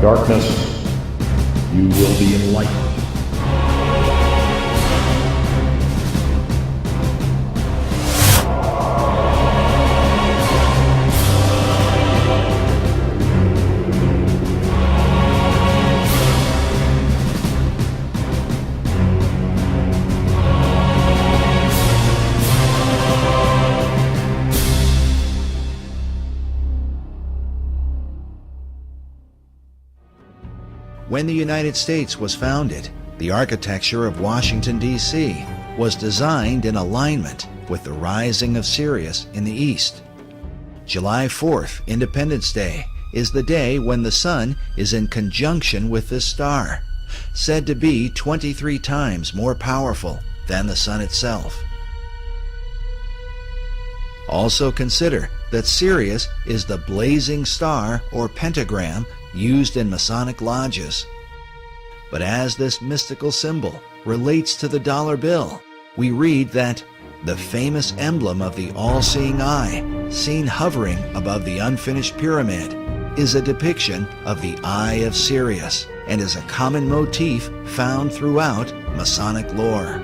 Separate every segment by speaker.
Speaker 1: darkness, you will be enlightened.
Speaker 2: When the United States was founded, the architecture of Washington, D.C. was designed in alignment with the rising of Sirius in the east. July 4th, Independence Day, is the day when the sun is in conjunction with this star, said to be 23 times more powerful than the sun itself. Also consider that Sirius is the blazing star or pentagram used in Masonic lodges. But as this mystical symbol relates to the dollar bill, we read that the famous emblem of the all-seeing eye, seen hovering above the unfinished pyramid, is a depiction of the Eye of Sirius and is a common motif found throughout Masonic lore.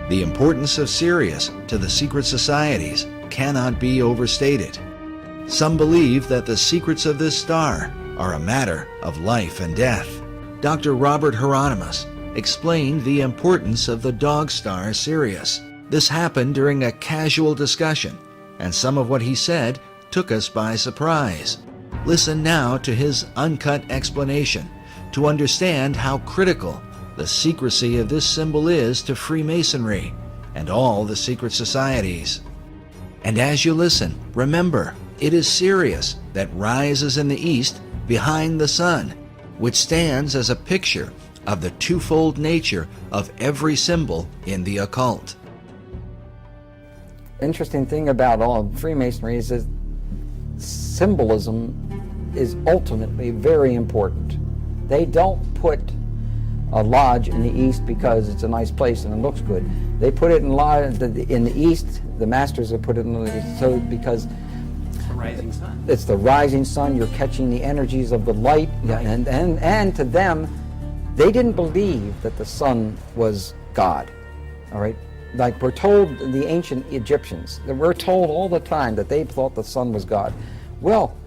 Speaker 2: The importance of Sirius to the secret societies cannot be overstated. Some believe that the secrets of this star are a matter of life and death. Dr. Robert Hieronymus explained the importance of the dog star Sirius. This happened during a casual discussion, and some of what he said took us by surprise. Listen now to his uncut explanation to understand how critical the secrecy of this symbol is to Freemasonry and all the secret societies. And as you listen, remember, it is Sirius that rises in the east behind the sun, which stands as a picture of the twofold nature of every symbol in the occult.
Speaker 3: Interesting thing about all Freemasonry is that symbolism is ultimately very important. They don't put a lodge in the east because it's a nice place and it looks good. They put it in the east. The masters have put it in the east, so because
Speaker 4: rising sun.
Speaker 3: It's the rising sun. You're catching the energies of the light, and to them, they didn't believe that the sun was God. All right, like we're told, the ancient Egyptians, that we're told all the time that they thought the sun was God. Well,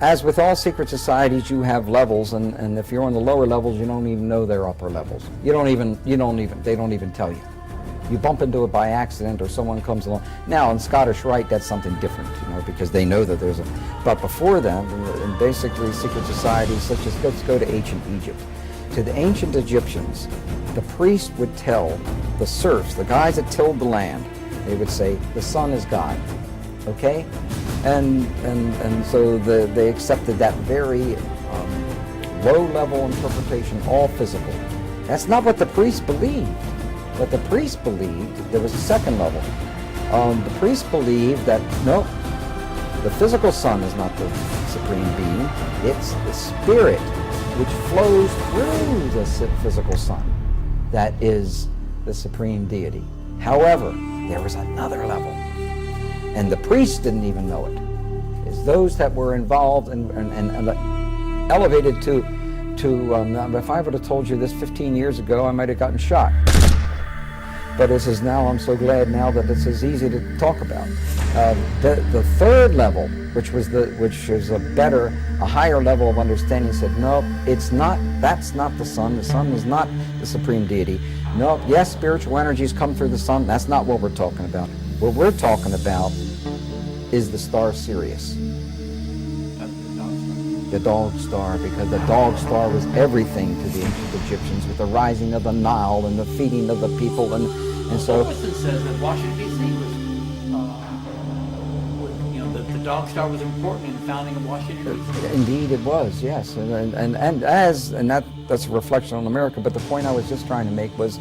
Speaker 3: as with all secret societies, you have levels, and if you're on the lower levels, you don't even know they're upper levels. They don't even tell you. You bump into it by accident, or someone comes along. Now, in Scottish Rite, that's something different, because they know that there's a. But before that, in basically secret societies, such as, let's go to ancient Egypt. To the ancient Egyptians, the priest would tell the serfs, the guys that tilled the land, they would say, the sun is God, okay? And so they accepted that very low-level interpretation, all physical. That's not what the priest believed. But the priest believed there was a second level. The priest believed that, no, the physical sun is not the supreme being. It's the spirit which flows through the physical sun that is the supreme deity. However, there was another level. And the priests didn't even know it. It's those that were involved and elevated to if I would have told you this 15 years ago, I might have gotten shot. But this is now, I'm so glad now that this is easy to talk about. The third level, which is a higher level of understanding, said, no, it's not, that's not the sun. The sun is not the supreme deity. No, yes, spiritual energies come through the sun. That's not what we're talking about. What we're talking about is the star Sirius. The dog star, because the dog star was everything to the ancient Egyptians, with the rising of the Nile and the feeding of the people, and so.
Speaker 4: Wilson says that Washington D.C. was, the dog star was important in the founding of Washington D.C.
Speaker 3: Indeed, it was, yes, and that's a reflection on America. But the point I was just trying to make was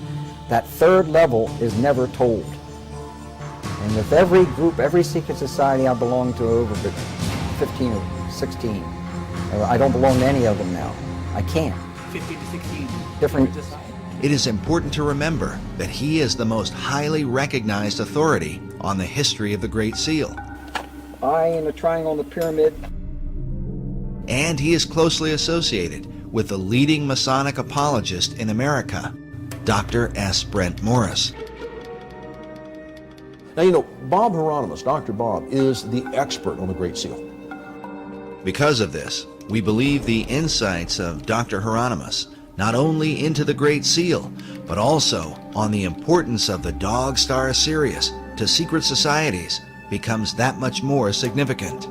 Speaker 3: that third level is never told, and with every group, every secret society I belong to, over 15 or 16. I don't belong to any of them now. I can't.
Speaker 4: 50 to 16
Speaker 3: different.
Speaker 2: It is important to remember that he is the most highly recognized authority on the history of the Great Seal.
Speaker 3: eye in a triangle in the pyramid.
Speaker 2: And he is closely associated with the leading Masonic apologist in America, Dr. S. Brent Morris.
Speaker 5: Now, you know, Bob Hieronymus, Dr. Bob, is the expert on the Great Seal.
Speaker 2: Because of this, we believe the insights of Dr. Hieronymus not only into the Great Seal, but also on the importance of the Dog Star Sirius to secret societies becomes that much more significant.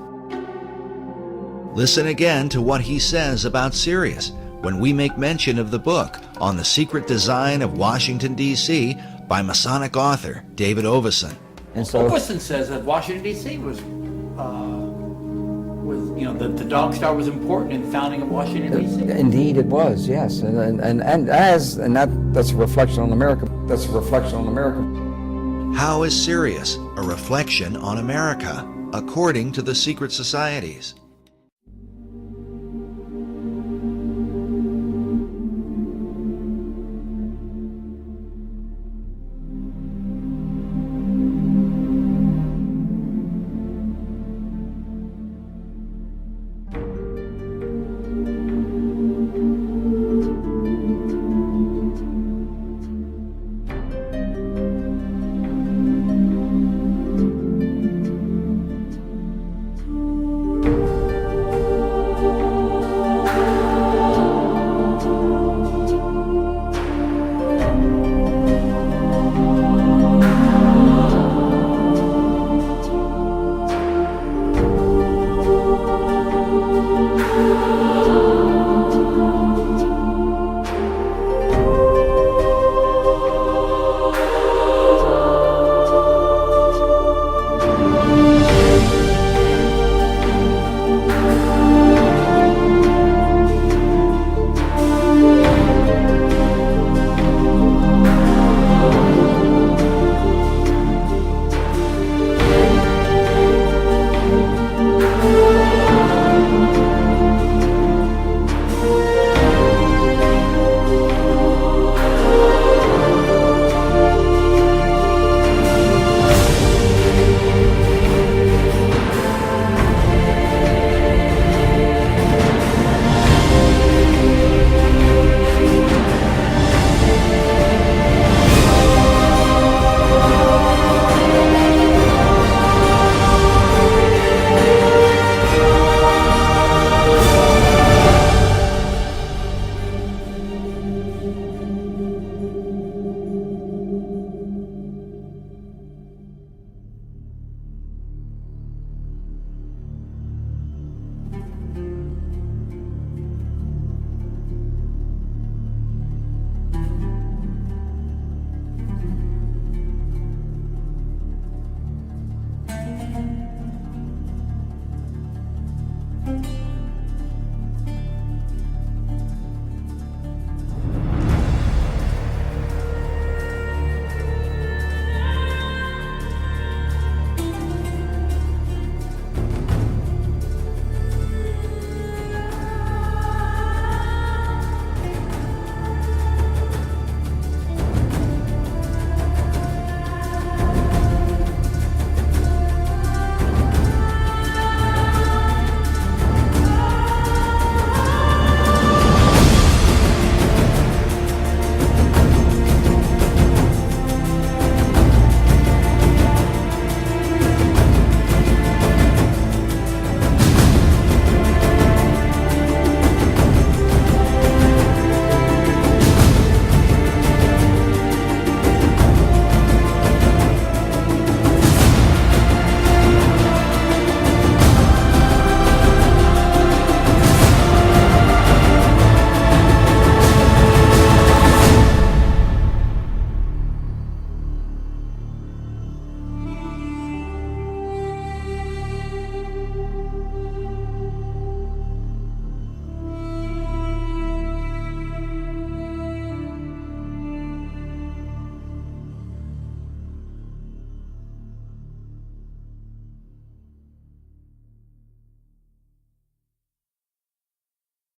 Speaker 2: Listen again to what he says about Sirius when we make mention of the book on the secret design of Washington, D.C. by Masonic author David Oveson.
Speaker 3: And so,
Speaker 4: Oveson says that Washington, D.C. was the Dog Star was important in the founding of Washington, D.C.
Speaker 3: indeed it was, yes. That's a reflection on America. That's a reflection on America.
Speaker 2: How is Sirius a reflection on America, according to the secret societies?